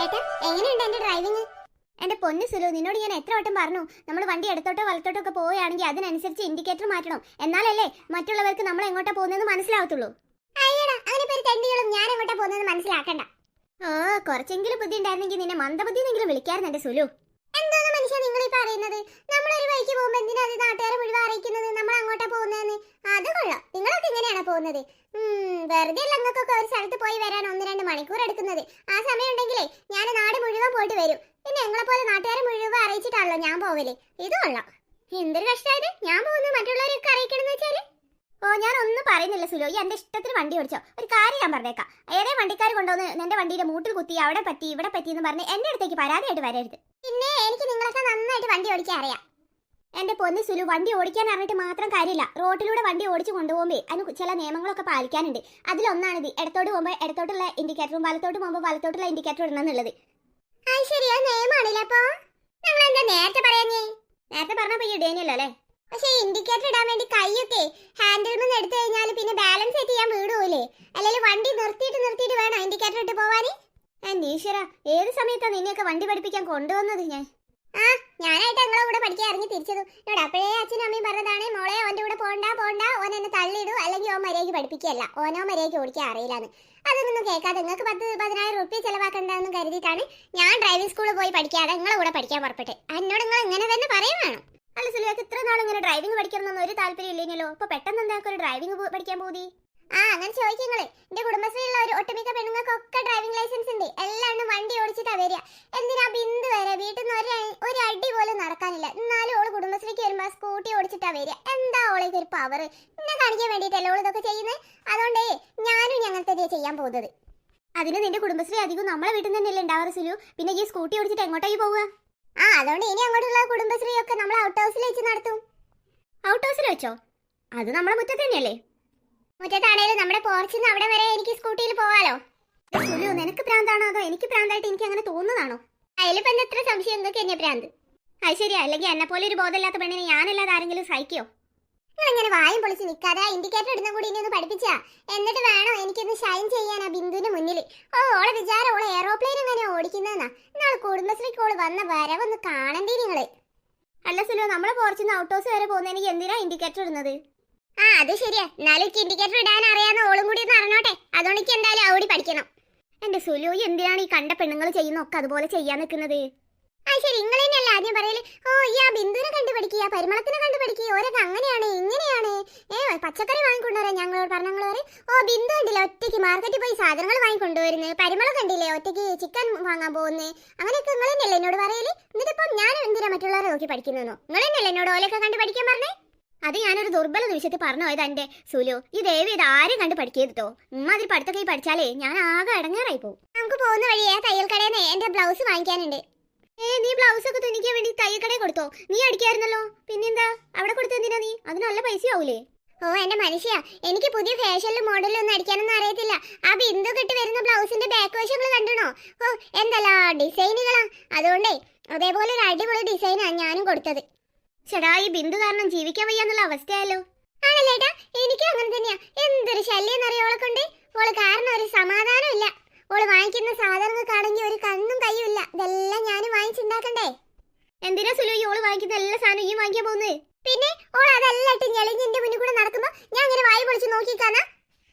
ഏട്ടാ എങ്ങനെയുണ്ട് എന്റെ ഡ്രൈവിംഗ്? എന്റെ പൊന്നു സുലു, നിന്നോട് ഞാൻ എത്ര വട്ടം പറഞ്ഞു നമ്മൾ വണ്ടി ഇടത്തോട്ടോ വലത്തോട്ടോ ഒക്കെ പോവുകയാണെങ്കിൽ അതിനനുസരിച്ച് ഇൻഡിക്കേറ്റർ മാറ്റണം, എന്നാലല്ലേ മറ്റുള്ളവർക്ക് നമ്മൾ എങ്ങോട്ടാ പോകുന്നതെന്ന് മനസ്സിലാവത്തുള്ളൂ. അയ്യടാ, അങ്ങനെ പേര് തെണ്ടികളും ഞാൻ എങ്ങോട്ടാ പോകുന്നതെന്ന് മനസ്സിലാക്കണ്ട. ഓ, കുറച്ചെങ്കിലും ബുദ്ധി ഉണ്ടായിരുന്നെങ്കിൽ നിന്നെ മന്ദബുദ്ധിയെന്നെങ്കിലും വിളിക്കായിരുന്നു എന്റെ സുലു. എന്തോന്ന് മനുഷ്യ നിങ്ങൾ ഈ പറയുന്നത്? നമ്മളൊരു വഴിക്ക് പോകുമ്പോ എന്തിനാ അത് നാട്ടുകാരെ മുഴുവൻ അറിയിക്കുന്നത് നമ്മൾ അങ്ങോട്ടാ പോകുന്നതെന്ന്? അത് കൊള്ളാം, നിങ്ങളൊക്കെ ഇങ്ങനെയാണോ പോകുന്നത്? വെറുതെ ഞങ്ങൾക്കൊക്കെ ഒരു സ്ഥലത്ത് പോയി വരാൻ 1-2 മണിക്കൂർ എടുക്കുന്നത്. ആ സമയം ഉണ്ടെങ്കിലേ ഞാൻ നാട് മുഴുവൻ പോയിട്ട് വരും. പിന്നെ ഞങ്ങളെ പോലെ നാട്ടുകാരെ മുഴുവൻ അറിയിച്ചിട്ടാണല്ലോ ഞാൻ പോവല്. ഇത് കൊള്ളാം. എന്തൊരു കഷ്ടമായത്, ഞാൻ പോകുന്നത് മറ്റുള്ളവരൊക്കെ അറിയിക്കണമെന്ന് വെച്ചാല്. ഓ, ഞാൻ ഒന്നും പറയുന്നില്ല സുലോ, ഈ എന്റെ ഇഷ്ടത്തിന് വണ്ടി ഓടിച്ചോ. ഒരു കാര്യം ഞാൻ പറഞ്ഞേക്കാം, ഏതേ വണ്ടിക്കാർ കൊണ്ടുവന്ന് എന്റെ വണ്ടിയുടെ മൂട്ടിൽ കുത്തി അവിടെ പറ്റി ഇവിടെ പറ്റി എന്ന് പറഞ്ഞ് എന്റെ അടുത്തേക്ക് പരാതിയായിട്ട് വരരുത്. പിന്നെ എനിക്ക് നിങ്ങളൊക്കെ നന്നായിട്ട് വണ്ടി ഓടിക്കാൻ അറിയാം. എന്റെ പൊന്നു സുലു, വണ്ടി ഓടിക്കാൻ അറിഞ്ഞിട്ട് മാത്രം കാര്യമില്ല. റോട്ടിലൂടെ വണ്ടി ഓടിച്ച് കൊണ്ടുപോകുമ്പോൾ അതിന് ചില നിയമങ്ങളൊക്കെ പാലിക്കാനുണ്ട്. അതിലൊന്നാണിത്, ഇടത്തോട്ട് പോകുമ്പോൾ ഇടത്തോട്ടുള്ള ഇൻഡിക്കേറ്ററും വലത്തോട്ട് പോകുമ്പോൾ വലത്തോട്ടുള്ള ഇൻഡിക്കേറ്റർ ഇടണം എന്നുള്ളത്. ശരിയാ, നിയമമാണല്ലേ? അപ്പൊ ഞങ്ങൾ എന്താ നേരത്തെ പറയാഞ്ഞേ? നേരത്തെ പറഞ്ഞപ്പോ ഈ ഇടേനല്ലോ അല്ലേ? പക്ഷേ ഇൻഡിക്കേറ്റർ ഇടാൻ വേണ്ടി കൈയൊക്കെ ഹാൻഡിൽ നിന്ന് എടുത്തു കഴിഞ്ഞാൽ പിന്നെ ബാലൻസ് ആയിട്ട് ചെയ്യാൻ വീടുപോലെ. അല്ലെങ്കിൽ വണ്ടി നിർത്തിയിട്ട് വേണം ഇൻഡിക്കേറ്റർ ഇട്ട് പോവാന്. എന്റെ ഈശ്വര, ഏത് സമയത്താണ് നിന്നെയൊക്കെ വണ്ടി പഠിപ്പിക്കാൻ കൊണ്ടുവന്നത് ഞാൻ? ഞാനായിട്ട് ഞങ്ങളെ കൂടെ പഠിക്കാൻ ഇറങ്ങി തിരിച്ചതു. ഇവിടെ അപ്പോഴേ അച്ഛനും അമ്മയും പറഞ്ഞതാണ്, മോളെ ഓൻ്റെ കൂടെ പോണ്ട ഓൻ എന്നെ തള്ളിയിടൂ, അല്ലെങ്കിൽ ഓൻ മര്യാദയ്ക്ക് പഠിപ്പിക്കുകയല്ല, ഓനോ മര്യാദയ്ക്ക് ഓടിക്കാൻ അറിയില്ലാന്ന്. അതൊന്നും കേൾക്കാതെ നിങ്ങൾക്ക് 10,000-10,000 റുപ്യ ചെലവാക്കണ്ടെന്ന് കരുതിയിട്ടാണ് ഞാൻ ഡ്രൈവിംഗ് സ്കൂളിൽ പോയി പഠിക്കാതെ നിങ്ങളെ കൂടെ പഠിക്കാൻ പുറപ്പെട്ട്. എന്നോട് നിങ്ങൾ ഇങ്ങനെ തന്നെ പറയും വേണം. അല്ല സുലിയാക്ക്, ഇത്ര നാൾ ഇങ്ങനെ ഡ്രൈവിംഗ് പഠിക്കണമെന്നൊന്നും ഒരു താല്പര്യം ഇല്ലെങ്കിലോ? ഇപ്പൊ പെട്ടെന്ന് എന്താ ഒരു ഡ്രൈവിംഗ് പഠിക്കാൻ പോയി? അങ്ങനെ ചോദിക്കുന്നത് എന്റെ കുടുംബശ്രീയുള്ള ഒരു ഒട്ടുമിക്ക പെണ്ണുങ്ങൾക്കൊക്കെ ഡ്രൈവിംഗ് ലൈസൻസ് ഉണ്ട്. എല്ലാവരും വണ്ടി ഓടിച്ചിട്ടാ വരിക. എന്തിനാ ബിന്ദു വരെ വീട്ടിൽ നിന്ന് ഒരു അടി പോലും നടക്കാനില്ല, എന്നാലും ഓള് കുടുംബശ്രീക്ക് വരുമ്പോ സ്കൂട്ടി ഓടിച്ചിട്ടാ വരിക. എന്താ ഓളേക്ക് ഒരു പവർ? എന്നെ കാണിക്കാൻ വേണ്ടിയിട്ടല്ലേ ഓൾ ഇതൊക്കെ ചെയ്യുന്നത്. അതുകൊണ്ടേ ഞാനും ഞങ്ങൾക്കതേ ചെയ്യാൻ പോകുന്നത്. അതിന് നിന്റെ കുടുംബശ്രീ അധികം നമ്മളെ വീട്ടിൽ തന്നെയല്ലേ ഉണ്ടാവാറ് സുലു? പിന്നെ ഈ സ്കൂട്ടി ഓടിച്ചിട്ട് എങ്ങോട്ടേക്ക് പോവുക? അതുകൊണ്ട് ഇനി അങ്ങോട്ടുള്ള കുടുംബശ്രീ ഒക്കെ നമ്മൾ ഔട്ട് ഹൗസിൽ വെച്ച് നടത്തും. ഔട്ട് ഹൗസിൽ വെച്ചോ? അത് നമ്മളെ മുറ്റത്ത് തന്നെയല്ലേ? മുറ്റത്താണേലും നമ്മുടെ പോർച്ചിൽ നിന്ന് അവിടെ വരെ എനിക്ക് സ്കൂട്ടിയിൽ പോവാലോ. സുലു, നിനക്ക് പ്രാന്താണോ അതോ എനിക്ക് പ്രാന്തായിട്ട് എനിക്ക് അങ്ങനെ തോന്നുന്നതാണോ? അതിലിപ്പോ എന്താ എത്ര സംശയം? നിങ്ങൾക്ക് എന്നെ പ്രാന്ത്? അത് ശരിയാ, അല്ലെങ്കിൽ എന്നെ പോലെ ഒരു ബോധമില്ലാത്ത പെണ്ണിനെ ഞാനല്ലാതെ ആരെങ്കിലും സഹിക്കോ? നിങ്ങളിങ്ങനെ വായും പൊളിച്ച് നിൽക്കാതെ ഇൻഡിക്കേറ്റർ ഇടുന്ന കൂടി ഇനി ഒന്ന് പഠിപ്പിച്ചാ എന്നിട്ട് വേണോ എനിക്കൊന്ന് ഷൈൻ ചെയ്യാനാ ബിന്ദുവിന്റെ മുന്നിൽ. ഓളെ വിചാരം ഓളെ എയറോപ്ലെയിൻ എങ്ങനെ ഓടിക്കുന്നതെന്നാ. നാളെ കുടുംബശ്രീക്ക് ഓള് വന്ന വരവൊന്ന് കാണണ്ടേ നിങ്ങള്. അല്ല സുലു, നമ്മളെ പോർച്ചിന്ന് ഔട്ട് ഹൗസ് വരെ പോകുന്നതിന് എന്തിനാ ഇൻഡിക്കേറ്റർ ഇടുന്നത്? അത് ശരിയാ, എന്നാലും എനിക്ക് ഇൻഡിക്കേറ്റർ ഇടാൻ അറിയാവുന്ന ഓളും കൂടി ഒന്ന് അറിഞ്ഞോട്ടെ. അതുകൊണ്ട് എനിക്ക് എന്തായാലും ഓടി പഠിക്കണം. എന്റെ സുലു, എന്തിനാണ് ഈ കണ്ട പെണ്ണുങ്ങൾ ചെയ്യുന്നൊക്കെ അതുപോലെ ചെയ്യാൻ നിൽക്കുന്നത്? ശരി, നിങ്ങൾ തന്നെയല്ല ആദ്യം പറയല്. ഈ ആ ബിന്ദുവിനെ കണ്ടുപിടിക്കുക, പരിമളത്തിനെ കണ്ടുപിടിക്കുക, ഓരൊക്കെ അങ്ങനെയാണ് ഇങ്ങനെയാണ്. പച്ചക്കറി വാങ്ങിക്കൊണ്ടുവരാൻ ഞങ്ങളോട് പറഞ്ഞങ്ങളോര്. ബിന്ദു കണ്ടില്ലേ ഒറ്റയ്ക്ക് മാർക്കറ്റിൽ പോയി സാധനങ്ങൾ വാങ്ങിക്കൊണ്ടുവരുന്നത്, പരിമളം കണ്ടില്ലേ ഒറ്റയ്ക്ക് ചിക്കൻ വാങ്ങാൻ പോകുന്നത്. അങ്ങനെയൊക്കെ നിങ്ങൾ തന്നെയല്ലേ എന്നോട് പറയല്. എന്നിട്ടിപ്പം ഞാൻ എന്തിനാ മറ്റുള്ളവരെ നോക്കി പഠിക്കുന്നതെന്നോ? നിങ്ങൾ തന്നെയല്ലേ എന്നോട് ഓലൊക്കെ കണ്ട് പഠിക്കാൻ പറഞ്ഞേ? അത് ഞാനൊരു ദുർബല നിമിഷത്തിൽ പറഞ്ഞു പോയത് എന്റെ സുലു. ഈ ദേവി ഇത് ആരും കണ്ട് പഠിക്കരുതോ. ഉമ്മാതിരി പഠിത്തൊക്കെ പഠിച്ചാലേ ഞാൻ ആകെ അടങ്ങാറായി പോകും. നമുക്ക് പോകുന്ന വഴിയെ തയ്യൽ കടയിൽ നിന്ന് എന്റെ ബ്ലൗസ് വാങ്ങിക്കാനുണ്ട്. നീ ബ്ലൗസ് ഒക്കെ തുന്നിക്കാൻ വേണ്ടി തയ്യൽ കടയിൽ കൊടുത്തോ? നീ അടിക്കായിരുന്നല്ലോ, പിന്നെന്താ അവിടെ കൊടുത്തെന്തിനാ നീ? അതിന് നല്ല പൈസ ആവൂലേ? എന്റെ മനുഷ്യ, എനിക്ക് പുതിയ ഫാഷനിലും മോഡലും ഒന്നും അടിക്കാനൊന്നും അറിയത്തില്ല. ആ ബിന്ദു കെട്ടി വരുന്ന ബ്ലൗസിന്റെ ബാക്ക് വശങ്ങൾ കണ്ടണോ? എന്തല്ലാ ഡിസൈനുകളാ. അതുകൊണ്ടേ അതേപോലെ ഒരു അടിപൊളി ഡിസൈനാണ് ഞാനും കൊടുത്തത്. ചേടാ, ഈ ബിന്ദു കാരണം ജീവിക്കാൻ വയ്യാന്നുള്ള അവസ്ഥയായല്ലോ. ആണല്ലേട്ടാ, എനിക്ക് അങ്ങനെ തന്നെയാ. എന്തൊരു ശല്യം എന്നറിയോ ഓളെ കൊണ്ട്. ഓള് കാരണം ഒരു സമാധാനം ഇല്ല. ഓള് വാങ്ങിക്കുന്ന സാധനങ്ങൾക്കാണെങ്കിൽ ഒരു കണ്ണും കയ്യും ഇല്ല. ഇതെല്ലാം ഞാനും വാങ്ങിച്ചുണ്ടാക്കണ്ടേ. എന്തിനാ സുലു ഈ ഓള് വാങ്ങിക്കുന്ന എല്ലാ സാധനവും ഈ വാങ്ങിക്കാൻ പോകുന്നത്? പിന്നെ ഓൾ അതെല്ലാം ഇട്ട് ഞെളിഞ്ഞ് എന്റെ മുന്നിൽ കൂടെ നടക്കുമ്പോ ഞാൻ ഇങ്ങനെ വായി പൊളിച്ച് നോക്കിക്കാന്നാ?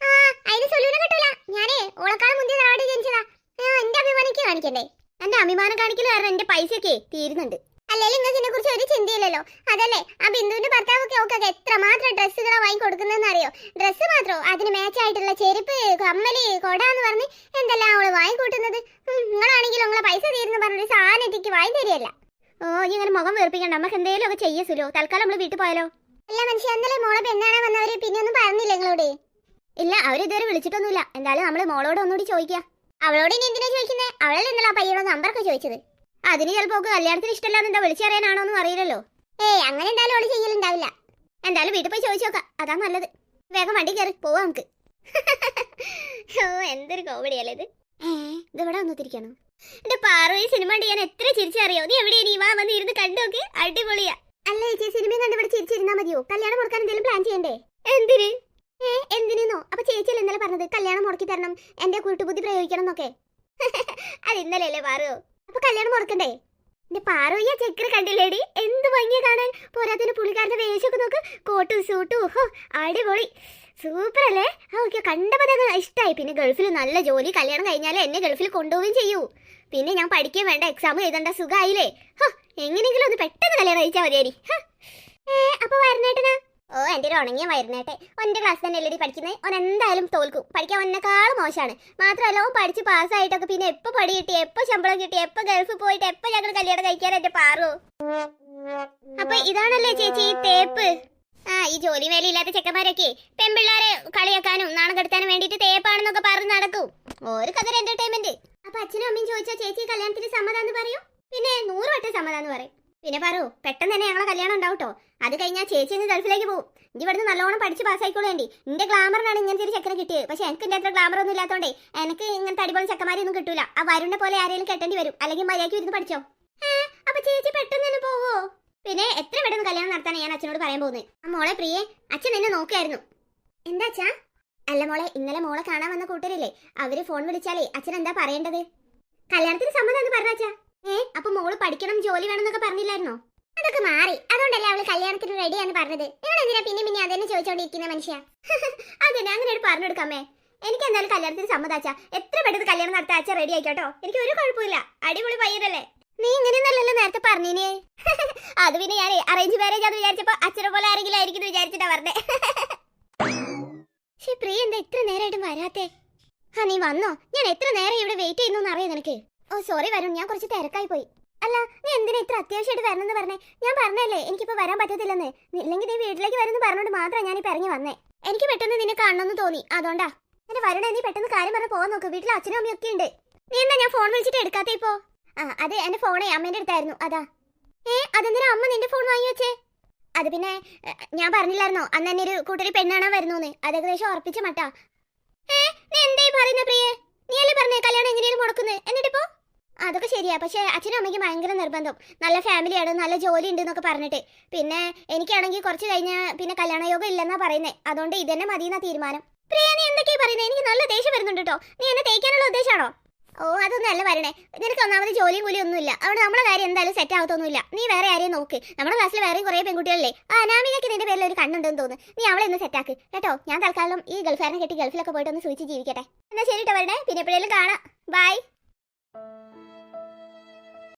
അതിന് സുലുവിനെ കിട്ടൂല. ഞാനേ ഓളെക്കാളും മുന്തിയ തറവാടി ജനിച്ചതാ. എന്റെ അഭിമാനിക്ക് കാണിക്കണ്ടേ? എന്റെ അഭിമാനം കാണിക്കൽ കാരണം എന്റെ പൈസയൊക്കെ തീരുന്നുണ്ട്. അല്ലെങ്കിൽ നിങ്ങൾക്ക് ഇതിനെ കുറിച്ച് ഒരു ചിന്തയില്ലല്ലോ. അതല്ലേ ആ ബിന്ദുവിന്റെ ഭർത്താവൊക്കെ ഒക്കെ എത്രമാത്രം ഡ്രസ്സുകളാണ് വാങ്ങി കൊടുക്കുന്നതെന്ന് അറിയോ? ഡ്രസ്സ് മാത്രമോ, അതിന് മാച്ചായിട്ടുള്ള ചെരുപ്പ്, കമ്മല്, കൊട എന്ന് പറഞ്ഞ് എന്തെല്ലാം അവള് വാങ്ങിക്കൂട്ടുന്നത്. നിങ്ങളാണെങ്കിലും നിങ്ങളെ പൈസ തീരുന്നു പറഞ്ഞൊരു സാധനത്തേക്ക് വാങ്ങി തരികയല്ല. ഇങ്ങനെ മുഖം വീർപ്പിക്കണ്ട, നമുക്ക് എന്തെങ്കിലും ഒക്കെ ചെയ്യസുലോ. തൽക്കാലം നമ്മള് വീട്ടിൽ പോയാലോ? അല്ല മനുഷ്യ, എന്നല്ലേ മോളെ പെണ്ണാണെ വന്നവര് പിന്നെ ഒന്നും പറഞ്ഞില്ല നിങ്ങളോട്? ഇല്ല, അവരിതുവരെ വിളിച്ചിട്ടൊന്നുമില്ല. എന്തായാലും നമ്മള് മോളോട് ഒന്നുകൂടി ചോദിക്കാം. അവളോട് ഇനി എന്തിനാ ചോദിക്കുന്നത്? അവളല്ലേ ഇന്നലെ ആ പയ്യനോട് നമ്പറൊക്കെ ചോദിച്ചത്. അതിന് ചിലപ്പോ കല്യാണത്തിന് ഇഷ്ടമല്ലാന്ന് എന്താ വിളിച്ചറിയാനാണോ എന്ന് അറിയില്ലല്ലോ. അങ്ങനെ എന്തായാലും അവള് ചെയ്യലുണ്ടാവില്ല. എന്തായാലും വീട്ടിൽ പോയി ചോദിച്ചോക്കാം, അതാ നല്ലത്. വേഗം വണ്ടി കയറി പോവാ നമുക്ക്. എന്തൊരു കോമഡിയല്ലേ ഇത്. ഇതെവിടെ വന്നിരിക്കണം? എന്റെ പാറു, ഈ സിനിമ കണ്ട് ഞാൻ എത്ര ചിരിച്ചറിയോ? നീ എവിടെ നീ വാ വന്ന് ഇരുന്ന് കണ്ടോക്ക്, അടിപൊളിയാ. അല്ല ചേച്ചി, സിനിമയും കണ്ടുപിടി ചിരിച്ചിരുന്നാ മതിയോ? കല്യാണം മുടക്കാൻ എന്തെങ്കിലും പ്ലാൻ ചെയ്യണ്ടേ? എന്തിന്? എന്തിനോ? അപ്പൊ ചേച്ചിയല്ലേ ഇന്നലെ പറഞ്ഞത് കല്യാണം മുടക്കി തരണം, എന്റെ കൂട്ടുബുദ്ധി പ്രയോഗിക്കണം എന്നൊക്കെ. അത് ഇന്നലെയല്ലേ പാറു. അപ്പൊ കല്യാണം മുടക്കണ്ടേ? എന്റെ പാറുയ്യ ചക്കര കണ്ടില്ലേടി, എന്ത് ഭംഗിയാ കാണാൻ. പോരാത്തിന് പുള്ളിക്കാരന്റെ വേഷമൊക്കെ നോക്ക്, കോട്ടും സൂട്ടും. ഹോ അടിപൊളി, സൂപ്പർ അല്ലേ? ഓക്കെ, കണ്ടപ്പോ തന്നെ ഇഷ്ടമായി. പിന്നെ ഗൾഫിൽ നല്ല ജോലി, കല്യാണം കഴിഞ്ഞാൽ എന്നെ ഗൾഫിൽ കൊണ്ടുപോവുകയും ചെയ്യൂ. പിന്നെ ഞാൻ പഠിക്കുകയും വേണ്ട, എക്സാം എഴുതണ്ട, സുഖമായില്ലേ? ഹോ എങ്ങനെയെങ്കിലും ഒന്ന് പെട്ടെന്ന് കല്യാണം കഴിച്ചാൽ മതിയടി. അപ്പൊ വരണേട്ടനാ? ഓ എന്റെ ഒരു ഉണങ്ങിയ വരണേട്ടെ. ഒന്റെ ക്ലാസ് തന്നെ എല്ലടി പഠിക്കുന്നത്. ഓൻ എന്തായാലും തോൽക്കും, പഠിക്കാൻ ഒന്നെക്കാളും മോശമാണ്. മാത്രമല്ല ഓൻ പഠിച്ച് പാസ്സായിട്ടൊക്കെ പിന്നെ എപ്പോ പടി കിട്ടി, എപ്പോ ശമ്പളം കിട്ടി, എപ്പോ ഗൾഫിൽ പോയിട്ട് എപ്പോ ഞങ്ങൾ കല്യാണം കഴിക്കാൻ എന്റെ പാറു. അപ്പൊ ഇതാണല്ലേ ചേച്ചി ഈ തേപ്പ്? ഈ ജോലി വേലയില്ലാത്ത ചെക്കന്മാരൊക്കെ പെൺപിള്ളാരെ കളിയാക്കാനും നാണം കെടുത്താനും വേണ്ടിട്ട് തേപ്പാണെന്നൊക്കെ പറഞ്ഞ് നടക്കും. ഒരു കഥ എന്റർടൈൻമെന്റ്. അപ്പൊ അച്ഛനും അമ്മയും ചോദിച്ചാൽ ചേച്ചി കല്യാണത്തിന് സമ്മതാന്ന് പറയും, പിന്നെ 100 വട്ടം സമ്മതാന്ന് പറയും. പിന്നെ പറയൂ, പെട്ടെന്ന് തന്നെ ഞങ്ങളെ കല്യാണം ഉണ്ടാവട്ടോ. അത് കഴിഞ്ഞാൽ ചേച്ചി അങ്ങ് ഗൾഫിലേക്ക് പോകും. ഇനി ഇവിടുന്ന് നല്ലോണം പഠിച്ച് പാസ്സായിക്കോളേണ്ടി. എന്റെ ഗ്ലാമറിനാണ് ഇങ്ങനത്തെ ഒരു ചെക്കനെ കിട്ടിയത്. പക്ഷെ എനിക്ക് എന്റെ അത്ര ഗ്ലാമർ ഒന്നും ഇല്ലാത്തോണ്ടേ എനിക്ക് ഇങ്ങനത്തെ അടിപൊളി ചെക്കന്മാരൊന്നും കിട്ടൂല. ആ വരുണിനെ പോലെ ആരെങ്കിലും കെട്ടേണ്ടി വരും, അല്ലെങ്കിൽ മര്യാദയ്ക്ക് ഇരുന്ന് പഠിച്ചോ. അപ്പൊ ചേച്ചി പെട്ടെന്ന് തന്നെ പോവോ? പിന്നെ എത്ര പെട്ടെന്ന് കല്യാണം നടത്താനാണ് ഞാൻ അച്ഛനോട് പറയാൻ പോകുന്നത്. മോളെ പ്രിയേ, അച്ഛൻ എന്നെ നോക്കിയായിരുന്നു. എന്താ അച്ഛാ? അല്ല മോളെ, ഇന്നലെ മോളെ കാണാൻ വന്ന കൂട്ടരില്ലേ, അവര് ഫോൺ വിളിച്ചാലേ അച്ഛൻ എന്താ പറയേണ്ടത്? കല്യാണത്തിന് സമ്മതം പറഞ്ഞാ. അപ്പൊ മോള് പഠിക്കണം, ജോലി വേണം എന്നൊക്കെ പറഞ്ഞില്ലായിരുന്നോ? അതൊക്കെ മാറി, അതുകൊണ്ടല്ലേ അവള് കല്യാണത്തിന് റെഡിയാന്ന് പറഞ്ഞത്. നിങ്ങൾ എന്തിനാ പിന്നെ അതന്നെ ചോദിച്ചോണ്ടിരിക്കുന്ന മനുഷ്യ? അതെന്നെ അങ്ങനെ പറഞ്ഞെടുക്കാമേ. എനിക്ക് എന്തായാലും കല്യാണത്തിന് സമ്മതാച്ചാ. എത്ര പെട്ടെന്ന് കല്യാണം നടത്താൻ അച്ഛൻ റെഡി ആയിക്കോട്ടോ. എനിക്ക് ഒരു കുഴപ്പമില്ല, അടിപൊളി പയ്യനല്ലേ. നീ ഇങ്ങനെയൊന്നല്ലല്ലോ നേരത്തെ പറഞ്ഞീനേ. അത് പിന്നെ ഞാൻ അറേഞ്ച് മാരേജ് ആണെന്ന് വിചാരിച്ചപ്പോ അച്ഛനെ പോലെ ആരെങ്കിലും ആയിരിക്കും വിചാരിച്ചിട്ടാ പറഞ്ഞേ. പക്ഷെ പ്രിയ എന്താ ഇത്ര നേരമായിട്ടും വരാത്തേ? നീ വന്നോ? ഞാൻ എത്ര നേരം ഇവിടെ വെയിറ്റ് ചെയ്യുന്നു അറിയാം നിനക്ക്? ഓ സോറി വരുൺ, ഞാൻ കുറച്ച് തിരക്കായി പോയി. അല്ല നീ എന്തിനാ ഇത്ര അത്യാവശ്യമായിട്ട് വരണമെന്ന് പറഞ്ഞേ? ഞാൻ പറഞ്ഞല്ലേ എനിക്കിപ്പോ വരാൻ പറ്റത്തില്ലെന്ന്. ഇല്ലെങ്കിൽ നീ വീട്ടിലേക്ക് വരുന്നു പറഞ്ഞോണ്ട് മാത്രം ഞാനിപ്പോ ഇറങ്ങി വന്നേ. എനിക്ക് പെട്ടെന്ന് നിന്നെ കാണണമെന്ന് തോന്നി, അതുകൊണ്ടാ. എന്നെ വരണേ, നീ പെട്ടെന്ന് കാര്യം പറഞ്ഞ് പോകാൻ നോക്ക്. വീട്ടിൽ അച്ഛനും അമ്മയും ഒക്കെ ഉണ്ട്. നീ എന്താ ഞാൻ ഫോൺ വിളിച്ചിട്ട് എടുക്കാത്ത ഇപ്പോ? അത് എന്റെ ഫോണേ അമ്മേന്റെ അടുത്തായിരുന്നു, അതാ. അതെന്തിനാ അമ്മ നിന്റെ ഫോൺ വാങ്ങി വെച്ചേ? അത് പിന്നെ ഞാൻ പറഞ്ഞില്ലായിരുന്നോ അന്ന് എന്നെ ഒരു കൂട്ടരി പെണ്ണാണാൻ വരുന്നൂന്ന്? അത് ഏകദേശം ഉറപ്പിച്ച മട്ടാ. നീ എന്തായി പറയുന്ന പ്രിയേ? നീ അല്ലേ പറഞ്ഞേ കല്യാണം എങ്ങനെയും മുടക്കുന്നത്? എന്നിട്ടിപ്പോ? അതൊക്കെ ശരിയാ, പക്ഷെ അച്ഛനും അമ്മയ്ക്ക് ഭയങ്കര നിർബന്ധം. നല്ല ഫാമിലിയാണ്, നല്ല ജോലി ഉണ്ട് എന്നൊക്കെ പറഞ്ഞിട്ട്. പിന്നെ എനിക്കാണെങ്കിൽ കുറച്ച് കഴിഞ്ഞാൽ പിന്നെ കല്യാണയോഗം ഇല്ലെന്നാ പറയുന്നത്. അതുകൊണ്ട് ഇതന്നെ മതിയെന്നാ തീരുമാനം. പ്രിയ നീ എന്തൊക്കെയാ പറയുന്നത്? എനിക്ക് നല്ല ദേഷ്യം വരുന്നുണ്ട് കേട്ടോ. നീ എന്നെ തേക്കാനുള്ള ഉദ്ദേശമാണോ? ഓ അതൊന്നും അല്ല വരണേ. നിനക്ക് ഒന്നാമത് ജോലിയും കൂലിയും ഒന്നുമില്ല, അവിടെ നമ്മളെ കാര്യം എന്തായാലും സെറ്റ് ആവത്തൊന്നുമില്ല. നീ വേറെ ആരെയും നോക്ക്. നമ്മുടെ ക്ലാസ്സിൽ വേറെയും കുറേ പെൺകുട്ടികളല്ലേ. അനാമികയ്ക്ക് നിന്റെ പേരിൽ ഒരു കണ്ണുണ്ടെന്ന് തോന്നുന്നു. നീ അവളെ ഒന്ന് സെറ്റാക്ക് കേട്ടോ. ഞാൻ തൽക്കാലം ഈ ഗൾഫുകാരനെ കെട്ടി ഗൾഫിലൊക്കെ പോയിട്ട് ഒന്ന് സൂചിച്ച് ജീവിക്കട്ടെ. എന്നാ ശരിട്ടോ വരണേ, പിന്നെ എപ്പോഴേലും കാണാം. ബൈ.